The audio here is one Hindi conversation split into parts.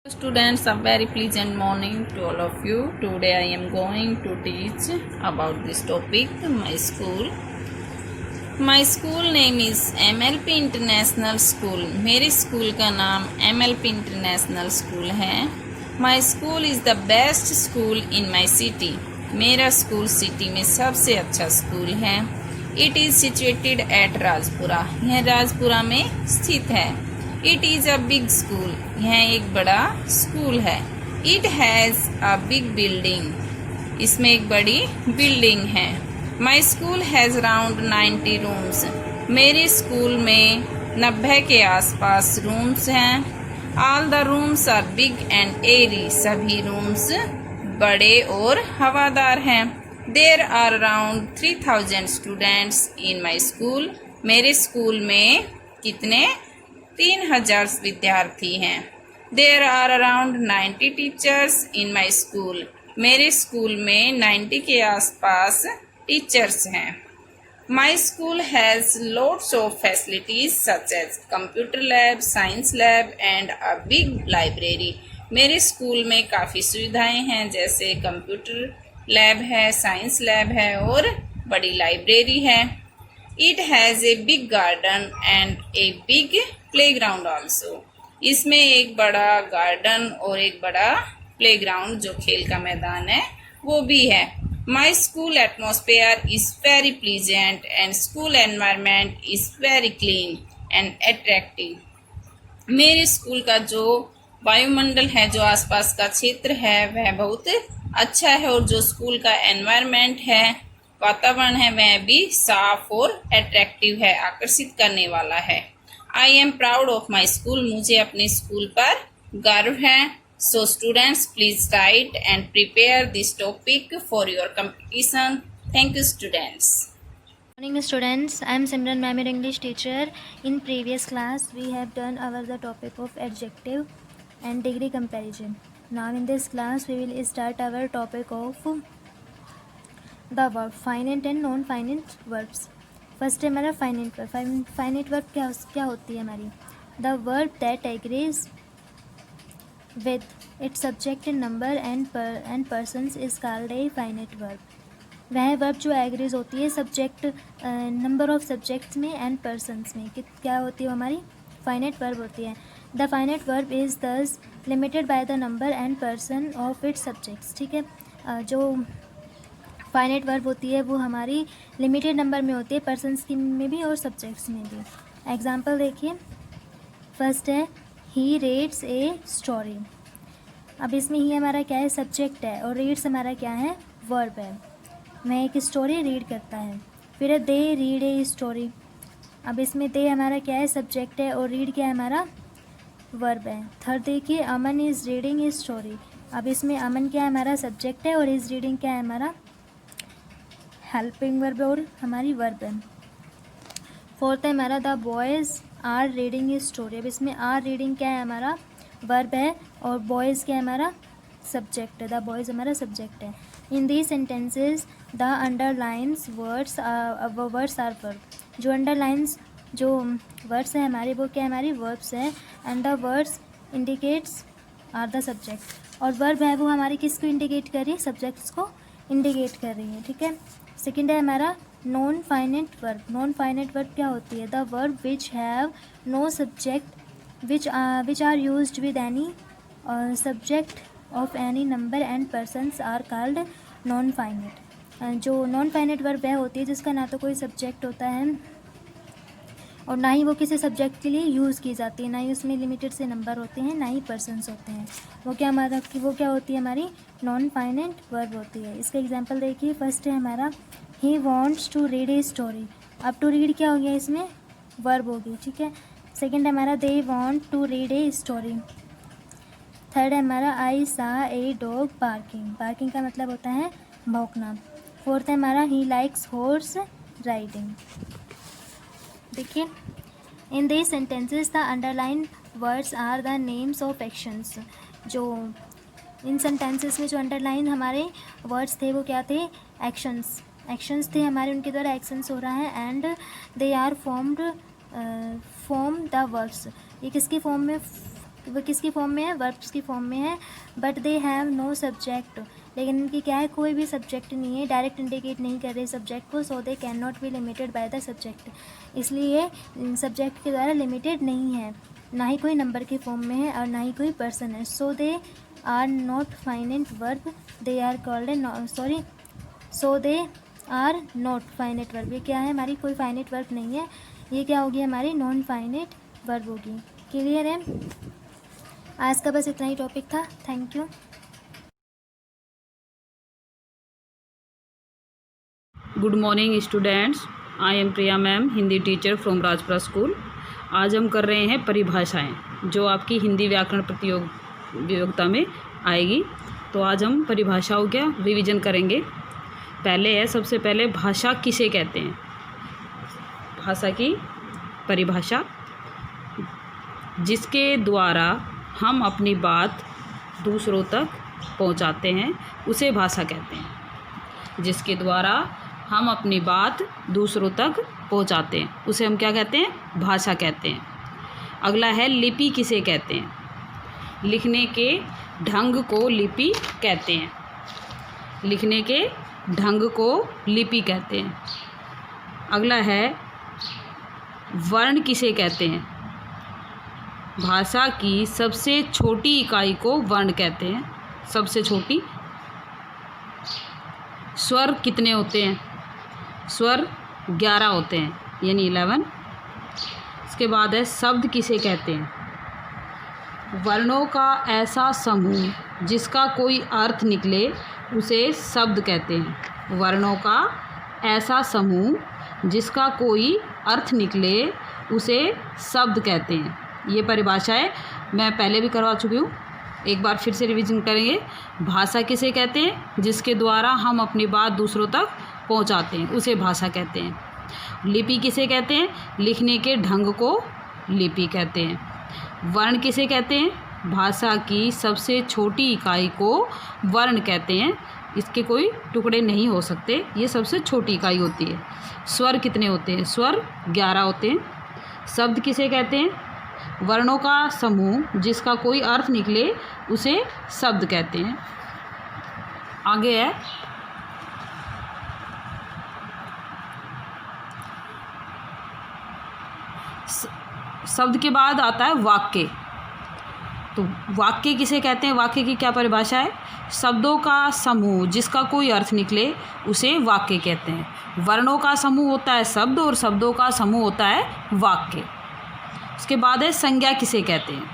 Students, a very pleasant morning to all of you. Today I am going to teach about this topic, my school. My school name is MLP International School. मेरे स्कूल का नाम MLP International School है. My school is the best school in my city. मेरा स्कूल सिटी में सबसे अच्छा स्कूल है. It is situated at Rajpura. यह राजपुरा में स्थित है. It is a big school. यह एक बड़ा स्कूल है. It has a big building. इसमें एक बड़ी बिल्डिंग है. My school has around 90 rooms. मेरे स्कूल में 90 के आसपास रूम्स हैं. All the rooms are big and airy. सभी रूम्स बड़े और हवादार हैं. There are around 3000 students in my school. मेरे स्कूल में कितने 3000 विद्यार्थी हैं. There are around 90 teachers in my school. मेरे स्कूल में 90 के आसपास टीचर्स हैं. My school has lots of facilities such as computer lab, science lab and a big library. मेरे स्कूल में काफ़ी सुविधाएं हैं जैसे कंप्यूटर लैब है, साइंस लैब है और बड़ी लाइब्रेरी है. It has a big garden and a big playground also. इसमें एक बड़ा गार्डन और एक बड़ा प्लेग्राउंड जो खेल का मैदान है वो भी है. My school atmosphere is very pleasant and school environment is very clean and attractive. मेरे स्कूल का जो वायुमंडल है, जो आसपास का क्षेत्र है वह बहुत अच्छा है और जो स्कूल का एनवायरनमेंट है, वातावरण है, वह भी साफ और अट्रैक्टिव है, आकर्षित करने वाला है. I am proud of my school. मुझे अपने स्कूल पर गर्व है. So students, please right and prepare this topic for your competition. Thank you students. Morning students, I am Simran ma'am, your English teacher. In previous class we have done the topic of adjective and degree comparison. Now in this class we will start our topic of the verb, finite and non finite verbs. First है हमारा फाइनाइट वर्ब. फाइनाइट वर्ब क्या होती है हमारी? The verb that agrees with its subject number and persons is called a finite verb. वह वर्ब जो एग्रीज होती है सब्जेक्ट नंबर ऑफ सब्जेक्ट्स में एंड पर्सन्स में, क्या होती है हमारी? फाइनाइट वर्ब होती है. द फाइनाइट वर्ब इज़ दस limited by the number and person of its subjects. ठीक है, जो फाइनाइट वर्ब होती है वो हमारी लिमिटेड नंबर में होती है, पर्सन्स की में भी और सब्जेक्ट्स में भी. एग्जांपल देखिए, फर्स्ट है ही रीड्स ए स्टोरी. अब इसमें ही हमारा क्या है? सब्जेक्ट है और रीड्स हमारा क्या है? वर्ब है. वह एक स्टोरी रीड करता है. फिर है दे रीड ए स्टोरी. अब इसमें दे हमारा क्या है? सब्जेक्ट है और रीड क्या है हमारा? वर्ब है. थर्ड देखिए, अमन इज़ रीडिंग ए स्टोरी. अब इसमें अमन क्या है? हमारा सब्जेक्ट है और इज़ रीडिंग क्या है? हमारा हेल्पिंग वर्ब और हमारी वर्ब है. फोर्थ है हमारा the boys are reading a story. अब इसमें आर रीडिंग क्या है? हमारा वर्ब है और बॉयज़ क्या है? हमारा सब्जेक्ट है. द बॉयज़ हमारा सब्जेक्ट है. In these sentences the underlines words are verb. जो अंडरलाइंस जो वर्ड्स हैं हमारे वो क्या है? हमारी वर्ब्स है. And the words indicates are the subject. और वर्ब है वो हमारी किसको इंडिकेट कर रही है? सब्जेक्ट्स को इंडिकेट कर रही है. ठीक है. सेकेंड है हमारा non finite verb. Non finite verb क्या होती है? The verb which have no subject which are used with any subject of any number and persons are called non finite. जो नॉन फाइनाइट वर्ब है होती है जिसका ना तो कोई सब्जेक्ट होता है और ना ही वो किसी सब्जेक्ट के लिए यूज़ की जाती है, ना ही उसमें लिमिटेड से नंबर होते हैं, ना ही पर्सन्स होते हैं. वो क्या होती है? हमारी नॉन फाइनाइट वर्ब होती है. इसका एग्जांपल देखिए, फर्स्ट है हमारा he wants to read a story. अब टू रीड क्या हो गया? इसमें वर्ब होगी. ठीक है. सेकंड है हमारा they want to read a story. Third है हमारा आई सा ए डॉग बार्किंग. बार्किंग का मतलब होता है भौंकना. फोर्थ है हमारा ही लाइक्स हॉर्स राइडिंग. देखिए, in these sentences the underlined words are the names of actions. जो इन सेंटेंसेस में जो अंडरलाइन हमारे वर्ड्स थे वो क्या थे? एक्शंस थे हमारे, उनके द्वारा एक्शंस हो रहा है. And they are form the verbs. ये किसकी फॉर्म में वो किसकी फॉर्म में है, वर्ब्स की फॉर्म में है। But they have no subject, लेकिन इनकी क्या है, कोई भी सब्जेक्ट नहीं है, डायरेक्ट इंडिकेट नहीं कर रहे सब्जेक्ट को। So they can not be limited by the subject, इसलिए सब्जेक्ट के द्वारा लिमिटेड नहीं है, ना ही कोई नंबर की फॉर्म में है और ना ही कोई पर्सन है। So they are not finite verb, they are called a so they are not finite verb, ये क्या है, हमारी कोई फाइनेट वर्ब नहीं है, ये क्या होगी, हमारी नॉन फाइनेट वर्ब होगी। क्लियर है? आज का बस इतना ही टॉपिक था। Thank you. Good morning students, I am Priya ma'am, Hindi teacher from Rajpura school. आज हम कर रहे हैं परिभाषाएं, जो आपकी हिंदी व्याकरण प्रतियोगिता में आएगी। तो आज हम परिभाषाओं का रिवीजन करेंगे। पहले है, सबसे पहले भाषा किसे कहते हैं। भाषा की परिभाषा, जिसके द्वारा हम अपनी बात दूसरों तक पहुंचाते हैं, उसे भाषा कहते हैं। जिसके द्वारा हम अपनी बात दूसरों तक पहुंचाते हैं, उसे हम क्या कहते हैं, भाषा कहते हैं। अगला है लिपि किसे कहते हैं। लिखने के ढंग को लिपि कहते हैं। लिखने के ढंग को लिपि कहते हैं। अगला है वर्ण किसे कहते हैं। भाषा की सबसे छोटी इकाई को वर्ण कहते हैं। सबसे छोटी। स्वर कितने होते हैं। स्वर 11 होते हैं, यानी 11। इसके बाद है शब्द किसे कहते हैं। वर्णों का ऐसा समूह जिसका कोई अर्थ निकले, उसे शब्द कहते हैं। वर्णों का ऐसा समूह जिसका कोई अर्थ निकले, उसे शब्द कहते हैं। ये परिभाषाएं मैं पहले भी करवा चुकी हूँ, एक बार फिर से रिवीजन करेंगे। भाषा किसे कहते हैं, जिसके द्वारा हम अपनी बात दूसरों तक पहुँचाते हैं, उसे भाषा कहते हैं। लिपि किसे कहते हैं। लिखने के ढंग को लिपि कहते हैं। वर्ण किसे कहते हैं। भाषा की सबसे छोटी इकाई को वर्ण कहते हैं। इसके कोई टुकड़े नहीं हो सकते, ये सबसे छोटी इकाई होती है। स्वर कितने होते हैं। स्वर 11 होते हैं। शब्द किसे कहते हैं। वर्णों का समूह जिसका कोई अर्थ निकले, उसे शब्द कहते हैं। आगे है शब्द के बाद आता है वाक्य। तो वाक्य किसे कहते हैं। वाक्य की क्या परिभाषा है। शब्दों का समूह जिसका कोई अर्थ निकले, उसे वाक्य कहते हैं। वर्णों का समूह होता है शब्द, और शब्दों का समूह होता है वाक्य। उसके बाद है संज्ञा किसे कहते हैं।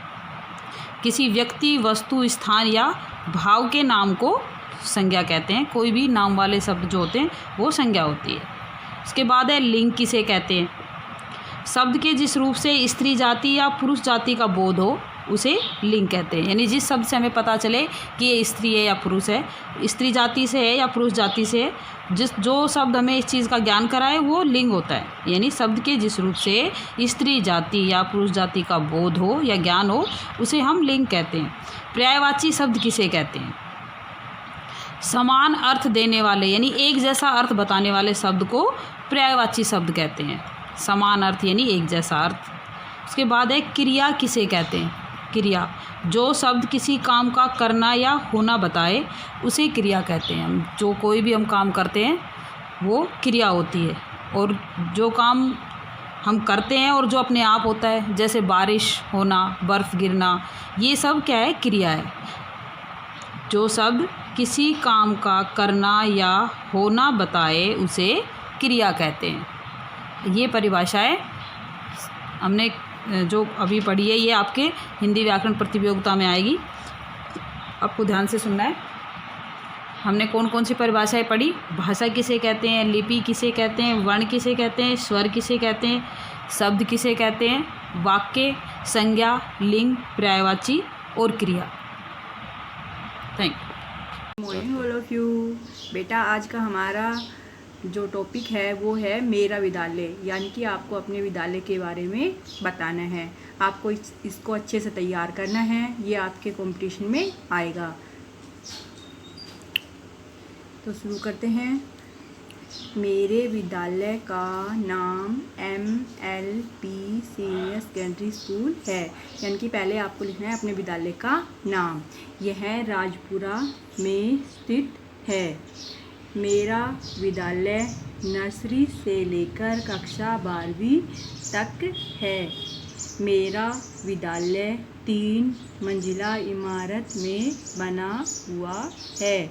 किसी व्यक्ति, वस्तु, स्थान या भाव के नाम को संज्ञा कहते हैं। कोई भी नाम वाले शब्द जो होते हैं, वो संज्ञा होती है। उसके बाद है लिंग किसे कहते हैं। शब्द के जिस रूप से स्त्री जाति या पुरुष जाति का बोध हो, उसे लिंग कहते हैं। यानी जिस शब्द से हमें पता चले कि ये स्त्री है या पुरुष है, स्त्री जाति से है या पुरुष जाति से है, जो शब्द हमें इस चीज़ का ज्ञान कराए, वो लिंग होता है। यानी शब्द के जिस रूप से स्त्री जाति या पुरुष जाति का बोध हो या ज्ञान हो, उसे हम लिंग कहते हैं। पर्यायवाची शब्द किसे कहते हैं। समान अर्थ देने वाले, यानी एक जैसा अर्थ बताने वाले शब्द को पर्यायवाची शब्द कहते हैं। समान अर्थ यानी एक जैसा अर्थ। उसके बाद है क्रिया किसे कहते हैं। क्रिया, जो शब्द किसी काम का करना या होना बताए, उसे क्रिया कहते हैं। हम जो कोई भी हम काम करते हैं, वो क्रिया होती है। और जो काम हम करते हैं और जो अपने आप होता है, जैसे बारिश होना, बर्फ़ गिरना, ये सब क्या है, क्रिया है। जो शब्द किसी काम का करना या होना बताए, उसे क्रिया कहते हैं। ये परिभाषाएं हमने जो अभी पढ़ी है, ये आपके हिंदी व्याकरण प्रतियोगिता में आएगी। आपको ध्यान से सुनना है। हमने कौन कौन सी परिभाषाएं पढ़ी। भाषा किसे कहते हैं, लिपि किसे कहते हैं, वर्ण किसे कहते हैं, स्वर किसे कहते हैं, शब्द किसे कहते हैं, वाक्य, संज्ञा, लिंग, पर्यायवाची और क्रिया। Thank you. Morning all of you. बेटा, आज का हमारा जो टॉपिक है वो है मेरा विद्यालय, यानी कि आपको अपने विद्यालय के बारे में बताना है। आपको इसको अच्छे से तैयार करना है, ये आपके कंपटीशन में आएगा। तो शुरू करते हैं। मेरे विद्यालय का नाम MLP सीनियर सेकेंडरी स्कूल है। यानी कि पहले आपको लिखना है अपने विद्यालय का नाम। यह राजपुरा में स्थित है। मेरा विद्यालय नर्सरी से लेकर कक्षा 12वीं तक है। मेरा विद्यालय 3 मंजिला इमारत में बना हुआ है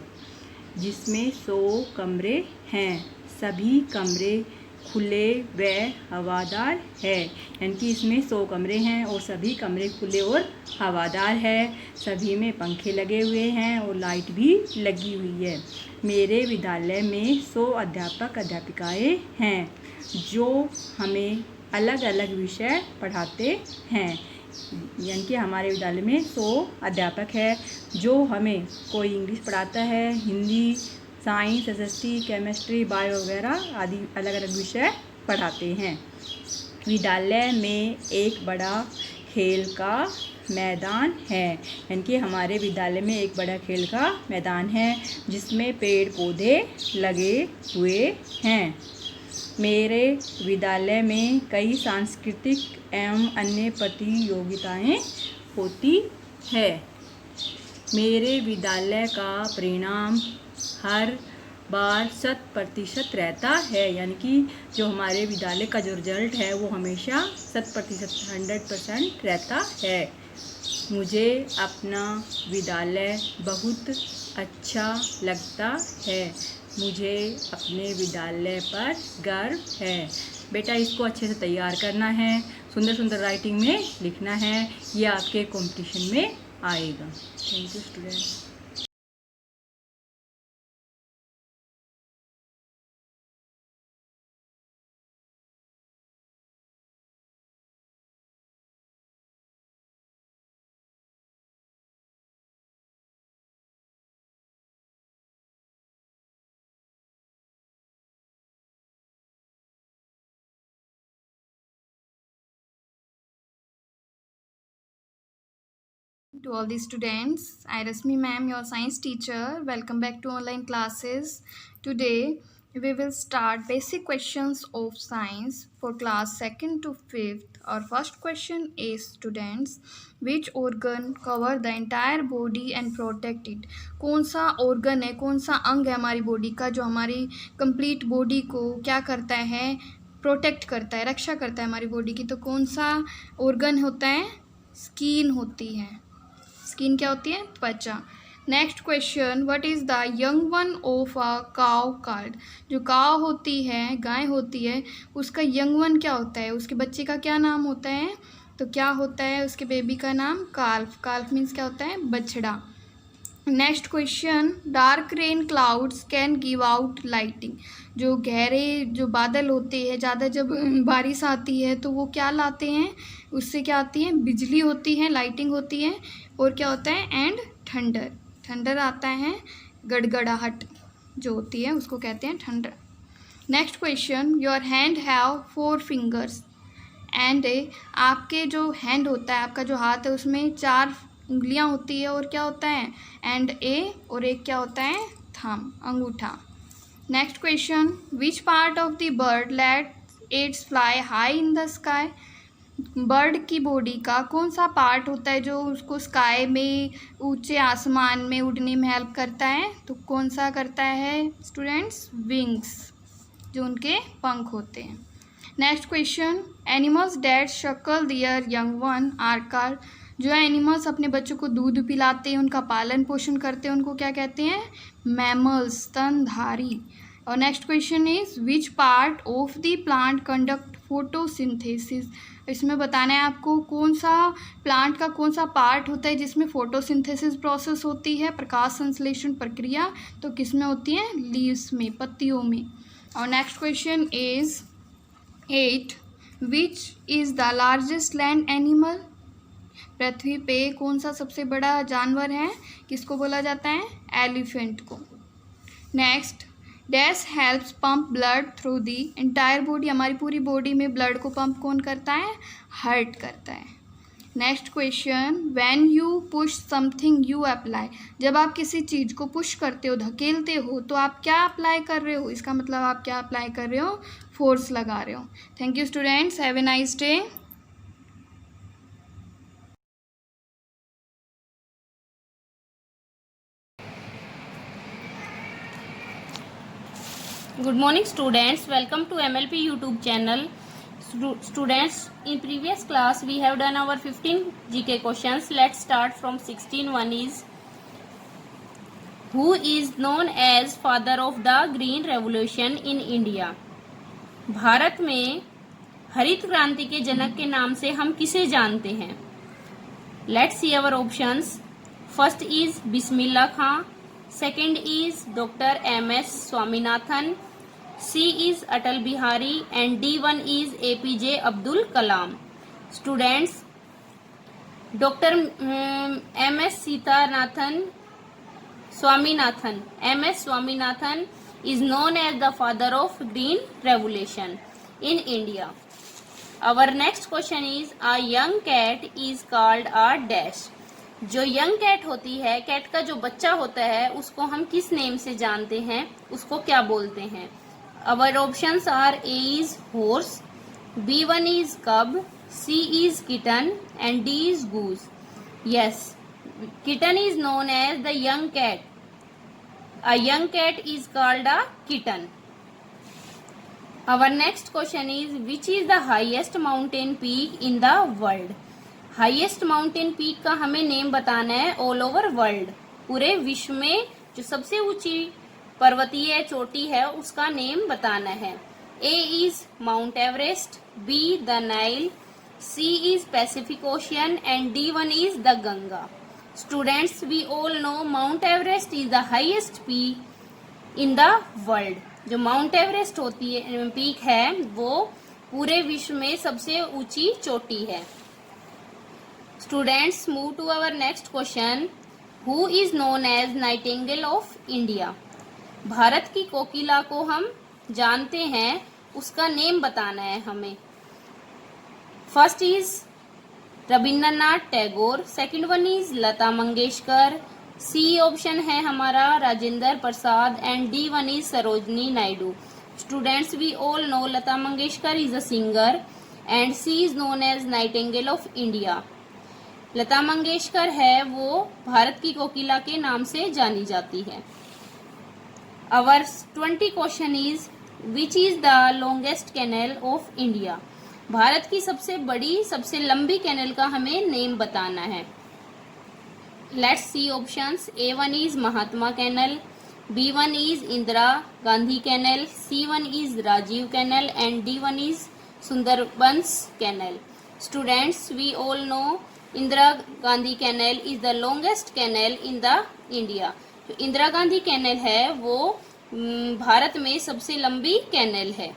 जिसमें 100 कमरे हैं। सभी कमरे खुले व हवादार है। यानी कि इसमें 100 कमरे हैं और सभी कमरे खुले और हवादार है। सभी में पंखे लगे हुए हैं और लाइट भी लगी हुई है। मेरे विद्यालय में 100 अध्यापक अध्यापिकाएं हैं जो हमें अलग अलग विषय पढ़ाते हैं। यानी कि हमारे विद्यालय में 100 अध्यापक है जो हमें कोई इंग्लिश पढ़ाता है, Hindi, science, SST, chemistry, bio वगैरह आदि अलग अलग विषय पढ़ाते हैं। विद्यालय में एक बड़ा खेल का मैदान है। यानी कि हमारे विद्यालय में एक बड़ा खेल का मैदान है जिसमें पेड़ पौधे लगे हुए हैं। मेरे विद्यालय में कई सांस्कृतिक एवं अन्य प्रतियोगिताएं होती है। मेरे विद्यालय का परिणाम हर बार 100% रहता है। यानी कि जो हमारे विद्यालय का जो रिजल्ट है वो हमेशा 100% रहता है। मुझे अपना विद्यालय बहुत अच्छा लगता है। मुझे अपने विद्यालय पर गर्व है। बेटा इसको अच्छे से तैयार करना है, सुंदर सुंदर राइटिंग में लिखना है। ये आपके कंपटीशन में आएगा। Thank you student. To all the students, I Rasmi ma'am, your science teacher. Welcome back to online classes. Today we will start basic questions of science for class 2nd to 5th. Our first question is, students, which organ cover the entire body and protect it? कौन सा organ है, कौन सा अंग है हमारी body का जो हमारी complete body को क्या करता है, प्रोटेक्ट करता है, रक्षा करता है हमारी बॉडी की? तो कौन सा organ होता है? स्किन होती है। स्किन क्या होती है? त्वचा। Next question, what is the young one of a cow called? जो काव होती है, गाय होती है, उसका यंग वन क्या होता है? उसके बच्चे का क्या नाम होता है? तो क्या होता है उसके बेबी का नाम? काल्फ। काल्फ मीन्स क्या होता है? बछड़ा। Next question, dark rain clouds can give out lighting. जो गहरे जो बादल होते हैं, ज़्यादा जब बारिश आती है तो वो क्या लाते हैं? उससे क्या आती है? बिजली होती है, लाइटिंग होती है, और क्या होता है? And thunder. थंडर आता है, गड़गड़ाहट जो होती है उसको कहते हैं thunder. Next question, your hand have 4 fingers and आपके जो हैंड होता है, आपका जो हाथ है, उसमें 4 उंगलियां होती है, और क्या होता है? एंड और एक क्या होता है? थंब, अंगूठा। Next question, which part of the bird let its fly high in the sky? Bird की बॉडी का कौन सा पार्ट होता है जो उसको स्काई में, ऊंचे आसमान में उड़ने में हेल्प करता है? तो कौन सा करता है स्टूडेंट्स? विंग्स, जो उनके पंख होते हैं। नेक्स्ट क्वेश्चन, एनिमल्स डैट शक्ल दियर यंग वन आर कॉल्ड? जो एनिमल्स अपने बच्चों को दूध पिलाते हैं, उनका पालन पोषण करते हैं, उनको क्या कहते हैं? मैमल्स, स्तनधारी। और next question is, which part of the plant conduct photosynthesis? इसमें बताना है आपको कौन सा प्लांट का कौन सा पार्ट होता है जिसमें फोटोसिंथेसिस प्रोसेस होती है, प्रकाश संश्लेषण प्रक्रिया। तो किस में होती है? लीव्स में, पत्तियों में। और next question is 8, which is the largest land animal? पृथ्वी पे कौन सा सबसे बड़ा जानवर है? किसको बोला जाता है? एलिफेंट को। Next, dash helps pump blood through the entire body? हमारी पूरी बॉडी में ब्लड को पंप कौन करता है? हार्ट करता है। Next question, when you push something you apply. जब आप किसी चीज़ को पुश करते हो, धकेलते हो, तो आप क्या अप्लाई कर रहे हो? इसका मतलब आप क्या अप्लाई कर रहे हो? फोर्स लगा रहे हो। Thank you students, have a nice day. Good morning students, welcome to MLP YouTube channel. Students, in previous class we have done our 15 GK questions. Let's start from 16. One is, who is known as father of the green revolution in India? Bharat में हरित क्रांति के जनक के नाम से हम किसे जानते हैं? Let's see our options. First is Bismillah Khan, second is Dr. M.S. Swaminathan, C is Atal Bihari and D1 is APJ Abdul Kalam. Students, Dr. M.S. Swaminathan is known as the father of green revolution in India. Our next question is, a young cat is called a dash. जो यंग कैट होती है, कैट का जो बच्चा होता है, उसको हम किस नेम से जानते हैं, उसको क्या बोलते हैं? Our options are A is horse, B1 is cub, C is kitten and D is goose. Yes, kitten is known as the young cat. A young cat is called a kitten. Our next question is, which is the highest mountain peak in the world? Highest mountain peak का हमें नेम बताना है ऑल ओवर वर्ल्ड, पूरे विश्व में जो सबसे ऊंची पर्वतीय चोटी है उसका नेम बताना है. A is Mount Everest, B the Nile, C is Pacific Ocean and D1 is the Ganga. Students, we all know Mount Everest is the highest peak in the world. जो माउंट एवरेस्ट होती है पीक है वो पूरे विश्व में सबसे ऊंची चोटी है. Students, move to our next question. Who is known as Nightingale of India? Bharat की कोकिला को हम जानते हैं, उसका नेम बताना है हमें. First is Rabindranath Tagore, second one is Lata Mangeshkar, C option है हमारा Rajendra Prasad and D1 is Sarojini Naidu. Students, we all know Lata Mangeshkar is a singer and she is known as nightingale of India. Lata Mangeshkar है वो भारत की कोकिला के नाम से जानी जाती है. Our 20 question is, which is the longest canal of India? भारत की सबसे बड़ी सबसे लंबी कैनल का हमें नेम बताना है. Let's see options. A1 is Mahatma canal, B1 is Indira Gandhi canal, C1 is Rajiv canal and D1 is Sundarbans canal. Students, we all know Indira Gandhi canal is the longest canal in the India. जो इंदिरा गांधी कैनल है वो भारत में सबसे लंबी कैनल है.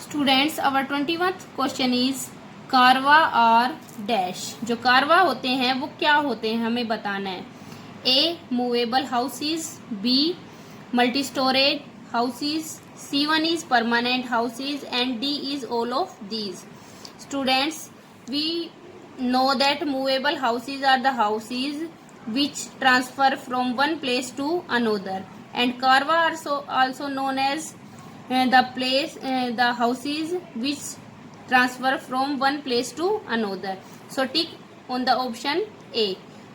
Students, our 21th question is, कारवा और डैश. जो कारवा होते हैं वो क्या होते हैं हमें बताना है. A movable houses, B multi storage houses, C1 is permanent houses and D is all of these. Students, we know that movable houses are the houses which transfer from one place to another, and Karwa also known as the houses which transfer from one place to another. So tick on the option A,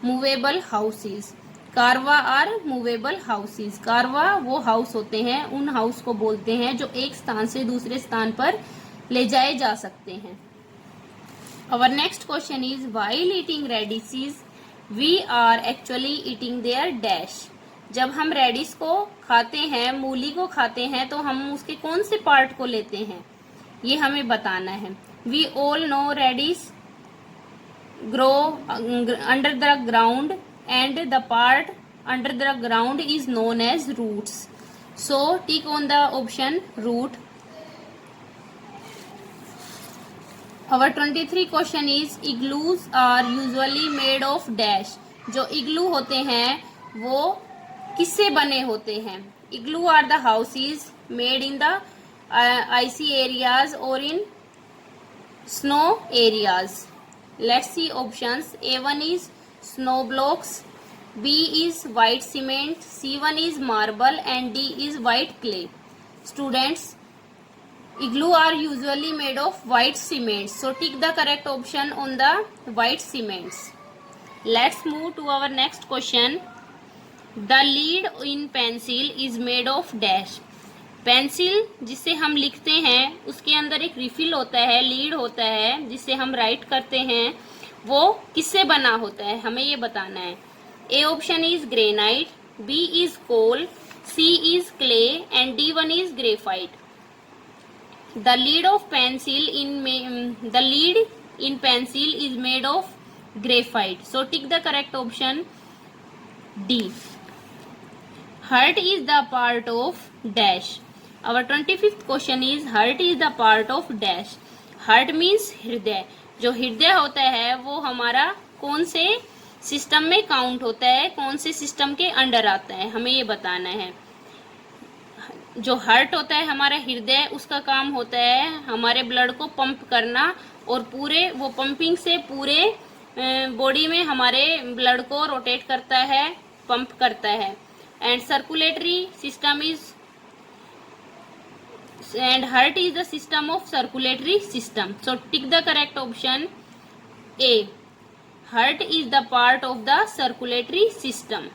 movable houses. कारवा आर मूवेबल हाउसेज. कारवा वो हाउस होते हैं, उन हाउस को बोलते हैं जो एक स्थान से दूसरे स्थान पर ले जाए जा सकते हैं. Our next question is, while eating radishes we are actually eating their dash. जब हम रेडिस को खाते हैं, मूली को खाते हैं, तो हम उसके कौन से पार्ट को लेते हैं ये हमें बताना है. We all know radish grow under the ground and the part under the ground is known as roots. So tick on the option root. Our 23 question is, igloos are usually made of dash. जो igloo होते हैं वो किससे बने होते हैं? Igloo are the houses made in the icy areas or in snow areas. Let's see options. A1 is snow blocks, B is white cement, C1 is marble and D is white clay. Students, igloo are usually made of white cement, so tick the correct option on the white cements. Let's move to our next question. The lead in pencil is made of dash. Pencil जिससे हम लिखते हैं उसके अंदर एक रिफिल होता है, लीड होता है जिससे हम राइट करते हैं, वो किससे बना होता है हमें ये बताना है. A option is granite, B is coal, C is clay and D one is graphite. The lead in pencil is made of graphite, so tick the correct option D. Heart is the part of dash. Our 25th question is heart is the part of dash. Heart means हृदय. जो हृदय होता है वो हमारा कौन से सिस्टम में काउंट होता है, कौन से सिस्टम के अंडर आता है, हमें ये बताना है. जो हार्ट होता है हमारा हृदय, उसका काम होता है हमारे ब्लड को पंप करना और पूरे वो पंपिंग से पूरे बॉडी में हमारे ब्लड को रोटेट करता है, पंप करता है. And circulatory system is, and heart is the system of circulatory system, so tick the correct option A. Heart is the part of the circulatory system.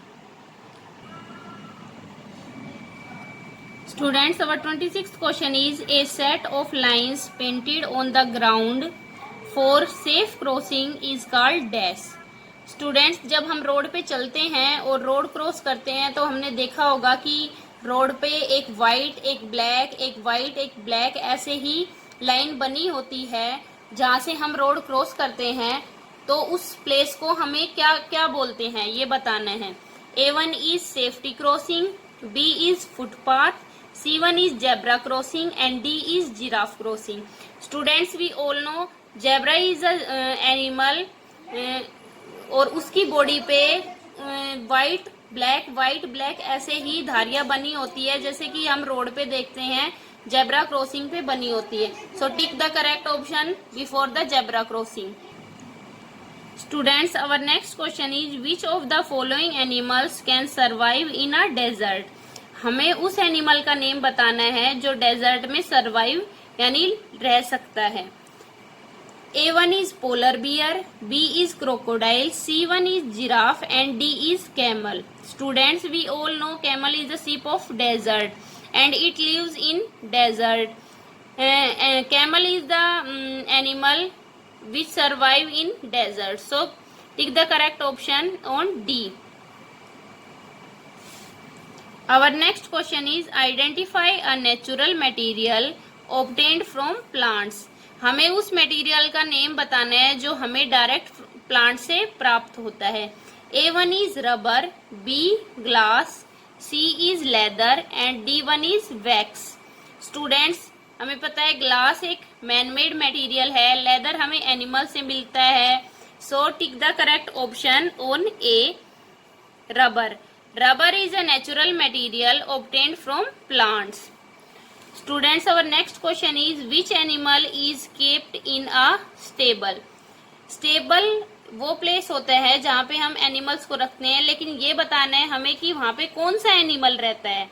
Students, our 26th question is a set of lines painted on the ground for safe crossing is called dash. Students, जब हम रोड पे चलते हैं और रोड क्रॉस करते हैं तो हमने देखा होगा कि रोड पे एक वाइट, एक ब्लैक, एक वाइट, एक ब्लैक ऐसे ही लाइन बनी होती है जहाँ से हम रोड क्रॉस करते हैं. तो उस प्लेस को हमें क्या क्या बोलते हैं ये बताना है. A1 is safety crossing, B is footpath, C1 is zebra crossing and D is giraffe crossing. Students, we all know zebra is a animal और उसकी बॉडी पे वाइट ब्लैक ऐसे ही धारियां बनी होती है जैसे कि हम रोड पे देखते हैं जेब्रा क्रॉसिंग पे बनी होती है. So tick the correct option before the zebra crossing. Students, our next question is which of the following animals can survive in a desert. हमें उस एनिमल का नेम बताना है जो डेजर्ट में सर्वाइव यानी रह सकता है. A1 is polar bear, B is crocodile, C1 is giraffe and D is camel. Students, we all know camel is the sheep of desert and it lives in desert. Camel is the animal which survive in desert. So, tick the correct option on D. Our next question is identify a natural material obtained from plants. हमें उस मटेरियल का नेम बताना है जो हमें डायरेक्ट प्लांट से प्राप्त होता है. A1 is rubber, B glass, C is leather and D1 is wax. Students, हमें पता है ग्लास एक मैनमेड मटेरियल है, लेदर हमें एनिमल से मिलता है. So tick the correct option on A, rubber. Rubber is a natural material obtained from plants. Students, our next question is which animal is kept in a stable. Stable वो प्लेस होता है जहाँ पे हम एनिमल्स को रखते हैं, लेकिन ये बताना है हमें कि वहाँ पे कौन सा एनिमल रहता है.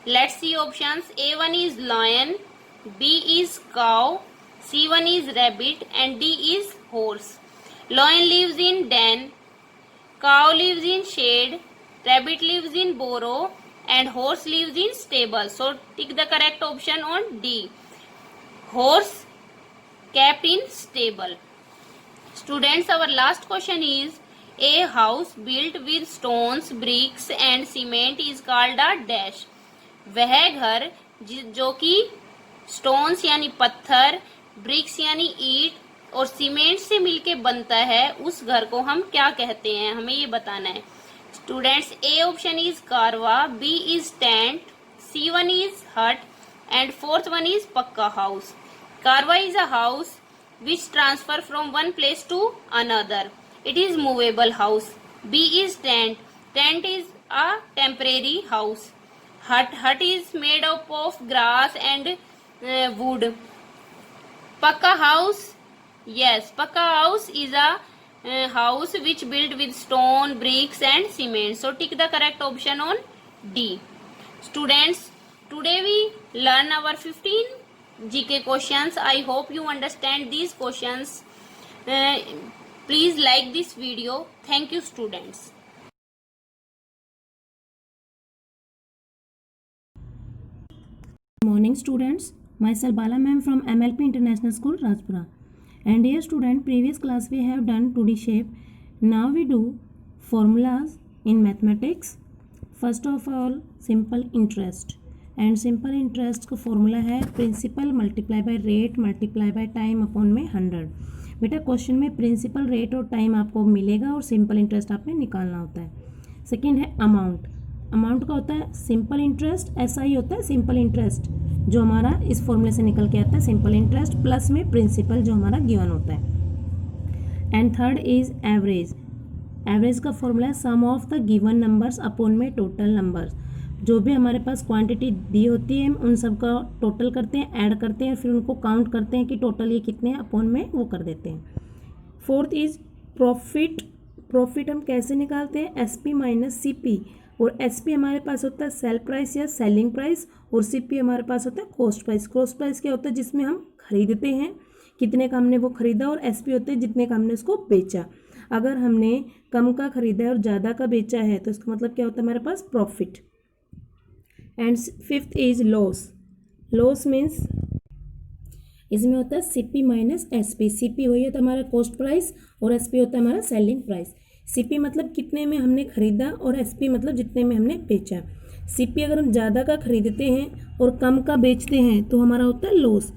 Let's see options. A1 is lion, B is cow, C1 is rabbit and D is horse. Lion lives in den, cow lives in shade, rabbit lives in burrow and horse lives in stable. So tick the correct option on D, horse kept in stable. Students, our last question is a house built with stones, bricks and cement is called a dash. वह घर जो कि स्टोन्स यानी पत्थर, ब्रिक्स यानी ईंट और सीमेंट से मिलके बनता है, उस घर को हम क्या कहते हैं हमें ये बताना है. Students, A option is Karwa, B is tent, C1 is hut and fourth one is Pakka house. Karwa is a house which transfer from one place to another. It is movable house. B is tent. Tent is a temporary house. Hut is made up of grass and wood. Pakka house. Yes, Pakka house is a house which built with stone, bricks and cement. So tick the correct option on D. Students, today we learn our 15 GK questions. I hope you understand these questions. Please like this video. Thank you, students. Morning students, myself Bala ma'am from MLP International School Rajpura. And dear student, previous class we have done 2D shape. Now we do formulas in mathematics. First of all, simple interest. And simple interest का formula है principal multiply by rate multiply by time upon में 100. बेटा क्वेश्चन में प्रिंसिपल रेट और टाइम आपको मिलेगा और सिंपल इंटरेस्ट आपने निकालना होता है। सेकेंड है अमाउंट। अमाउंट का होता है सिंपल इंटरेस्ट, ऐसा ही होता है सिंपल इंटरेस्ट जो हमारा इस फॉर्मूले से निकल के आता है, सिंपल इंटरेस्ट प्लस में प्रिंसिपल जो हमारा गिवन होता है। And third is average. Average का फॉर्मूला है sum of the given numbers upon में टोटल नंबर्स। जो भी हमारे पास क्वांटिटी दी होती है हम उन सब का टोटल करते हैं, ऐड करते हैं, फिर उनको काउंट करते हैं कि टोटल ये कितने हैं, अपॉन में वो कर देते हैं। Fourth is profit. प्रॉफिट हम कैसे निकालते हैं, एसपी माइनस सीपी। और एसपी हमारे पास होता है सेल प्राइस या सेलिंग प्राइस और सीपी हमारे पास होता है कॉस्ट प्राइस। कॉस्ट प्राइस क्या होता है, जिसमें हम खरीदते हैं कितने का हमने वो खरीदा, और एसपी होते हैं जितने का हमने उसको बेचा। अगर हमने कम का खरीदा है और ज़्यादा का बेचा है तो इसका मतलब क्या होता है हमारे पास profit. And fifth is loss. Loss means इसमें होता है सीपी माइनस एसपी। सीपी वही होता है हमारा कॉस्ट प्राइस और एसपी होता है हमारा सेलिंग प्राइस। सीपी मतलब कितने में हमने खरीदा और एसपी मतलब जितने में हमने बेचा। सीपी अगर हम ज़्यादा का खरीदते हैं और कम का बेचते हैं तो हमारा होता है loss.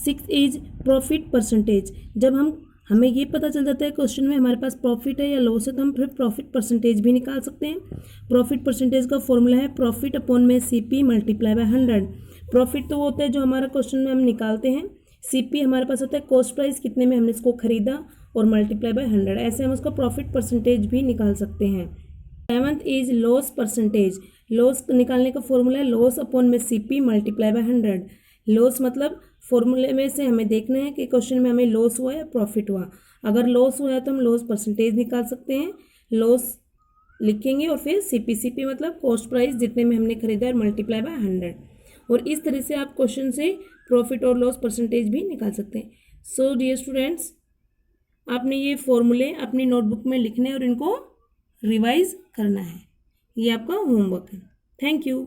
Six is profit percentage. जब हमें ये पता चल जाता है क्वेश्चन में हमारे पास प्रॉफिट है या लॉस है तो हम फिर प्रॉफिट परसेंटेज भी निकाल सकते हैं। प्रॉफिट परसेंटेज का फॉर्मूला है प्रॉफिट अपॉन में सीपी मल्टीप्लाई बाय 100। प्रॉफिट तो वो होता है जो हमारा क्वेश्चन में हम निकालते हैं, सीपी हमारे पास होता है कॉस्ट प्राइस कितने में हमने इसको खरीदा और मल्टीप्लाई बाय 100। ऐसे हम उसका प्रॉफिट परसेंटेज भी निकाल सकते हैं। Seventh is loss percentage. Loss निकालने का फॉर्मूला है लॉस अपॉन में सीपी मल्टीप्लाई बाय 100। लॉस मतलब फॉर्मूले में से हमें देखना है कि क्वेश्चन में हमें लॉस हुआ या प्रॉफिट हुआ। अगर लॉस हुआ है तो हम लॉस परसेंटेज निकाल सकते हैं, लॉस लिखेंगे और फिर सीपी मतलब कॉस्ट प्राइस जितने में हमने खरीदा और मल्टीप्लाई बाय 100। और इस तरह से आप क्वेश्चन से प्रॉफिट और लॉस परसेंटेज भी निकाल सकते हैं। सो डियर स्टूडेंट्स, आपने ये फॉर्मूले अपनी नोटबुक में लिखने और इनको रिवाइज करना है, ये आपका होमवर्क है। Thank you.